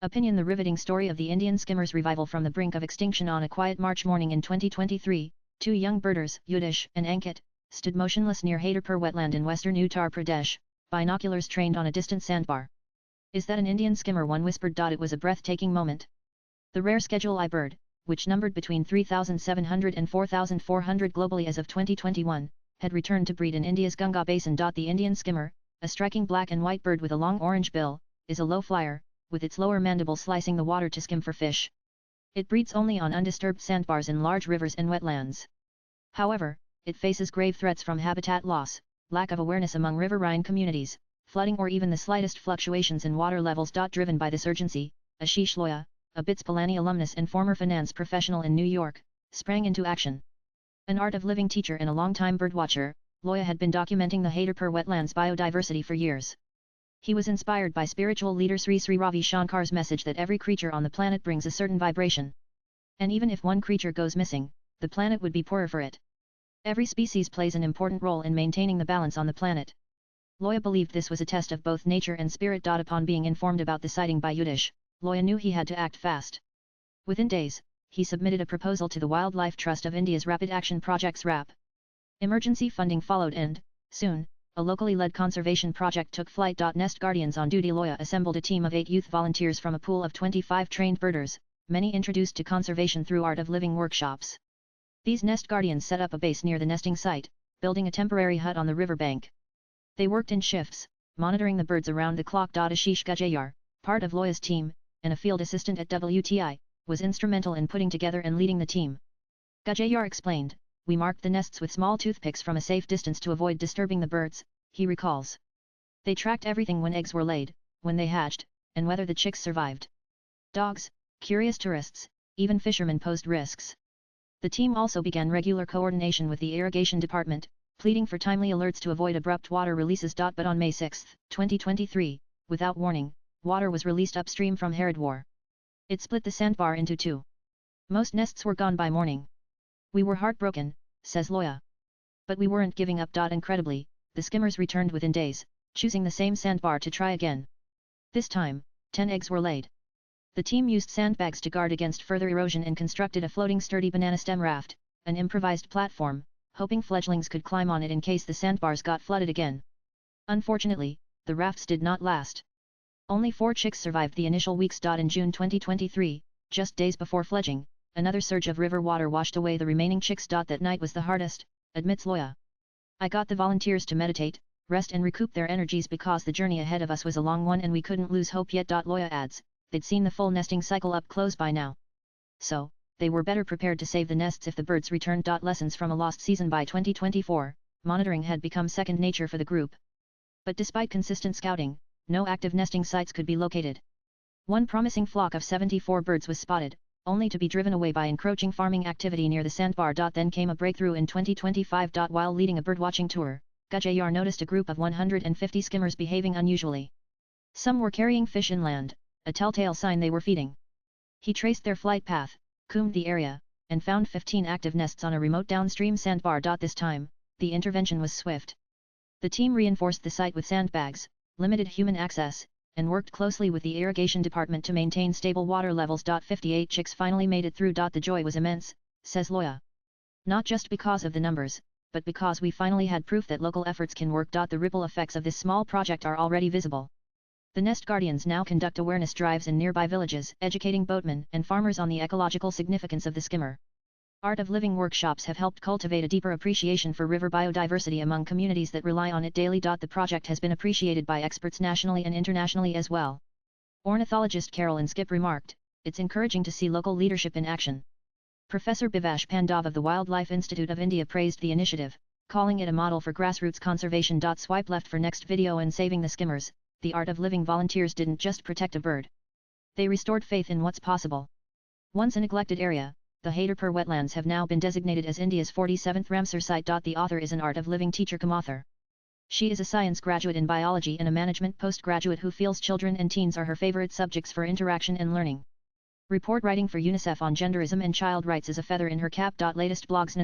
Opinion: the riveting story of the Indian skimmers' revival from the brink of extinction. On a quiet March morning in 2023, two young birders, Yudish and Ankit, stood motionless near Haderpur wetland in western Uttar Pradesh, binoculars trained on a distant sandbar. "Is that an Indian skimmer?" one whispered. It was a breathtaking moment. The rare Schedule I bird, which numbered between 3,700 and 4,400 globally as of 2021, had returned to breed in India's Ganga Basin. The Indian skimmer, a striking black and white bird with a long orange bill, is a low flyer, with its lower mandible slicing the water to skim for fish. It breeds only on undisturbed sandbars in large rivers and wetlands. However, it faces grave threats from habitat loss, lack of awareness among riverine communities, flooding or even the slightest fluctuations in water levels. Driven by this urgency, Ashish Loya, a BITS Pilani alumnus and former finance professional in New York, sprang into action. An art of living teacher and a long-time birdwatcher, Loya had been documenting the Haderpur wetlands biodiversity for years. He was inspired by spiritual leader Sri Sri Ravi Shankar's message that every creature on the planet brings a certain vibration. And even if one creature goes missing, the planet would be poorer for it. Every species plays an important role in maintaining the balance on the planet. Loya believed this was a test of both nature and spirit. Upon being informed about the sighting by Yudish, Loya knew he had to act fast. Within days, he submitted a proposal to the Wildlife Trust of India's Rapid Action Projects (RAP). Emergency funding followed and, soon, a locally led conservation project took flight. Nest Guardians on duty. Loya assembled a team of 8 youth volunteers from a pool of 25 trained birders, many introduced to conservation through Art of Living workshops. These Nest Guardians set up a base near the nesting site, building a temporary hut on the riverbank. They worked in shifts, monitoring the birds around the clock. Ashish Gajayar, part of Loya's team, and a field assistant at WTI, was instrumental in putting together and leading the team. Gajayar explained, "We marked the nests with small toothpicks from a safe distance to avoid disturbing the birds," he recalls. "They tracked everything: when eggs were laid, when they hatched, and whether the chicks survived. Dogs, curious tourists, even fishermen posed risks." The team also began regular coordination with the irrigation department, pleading for timely alerts to avoid abrupt water releases. But on May 6, 2023, without warning, water was released upstream from Haridwar. It split the sandbar into two. Most nests were gone by morning. "We were heartbroken," says Loya. "But we weren't giving up." Incredibly, the skimmers returned within days, choosing the same sandbar to try again. This time, 10 eggs were laid. The team used sandbags to guard against further erosion and constructed a floating sturdy banana stem raft, an improvised platform, hoping fledglings could climb on it in case the sandbars got flooded again. Unfortunately, the rafts did not last. Only 4 chicks survived the initial weeks. In June 2023, just days before fledging, another surge of river water washed away the remaining chicks. That night was the hardest, admits Loya. "I got the volunteers to meditate, rest and recoup their energies because the journey ahead of us was a long one and we couldn't lose hope yet." Loya adds, they'd seen the full nesting cycle up close by now. So, they were better prepared to save the nests if the birds returned. Lessons from a lost season. By 2024, monitoring had become second nature for the group. But despite consistent scouting, no active nesting sites could be located. One promising flock of 74 birds was spotted, only to be driven away by encroaching farming activity near the sandbar. Then came a breakthrough in 2025. While leading a birdwatching tour, Gajayar noticed a group of 150 skimmers behaving unusually. Some were carrying fish inland, a telltale sign they were feeding. He traced their flight path, combed the area, and found 15 active nests on a remote downstream sandbar. This time, the intervention was swift. The team reinforced the site with sandbags, limited human access, and worked closely with the irrigation department to maintain stable water levels. 58 chicks finally made it through. The joy was immense, says Loya. "Not just because of the numbers, but because we finally had proof that local efforts can work. The ripple effects of this small project are already visible. The Nest Guardians now conduct awareness drives in nearby villages, educating boatmen and farmers on the ecological significance of the skimmer. Art of Living workshops have helped cultivate a deeper appreciation for river biodiversity among communities that rely on it daily. The project has been appreciated by experts nationally and internationally as well." Ornithologist Carolyn Skip remarked, "It's encouraging to see local leadership in action." Professor Bhivash Pandav of the Wildlife Institute of India praised the initiative, calling it a model for grassroots conservation. Swipe left for next video. And saving the skimmers, the Art of Living volunteers didn't just protect a bird. They restored faith in what's possible. Once a neglected area, the Haderpur wetlands have now been designated as India's 47th Ramsar site. The author is an Art of Living teacher cum author. She is a science graduate in biology and a management postgraduate who feels children and teens are her favorite subjects for interaction and learning. Report writing for UNICEF on genderism and child rights is a feather in her cap. Latest blogs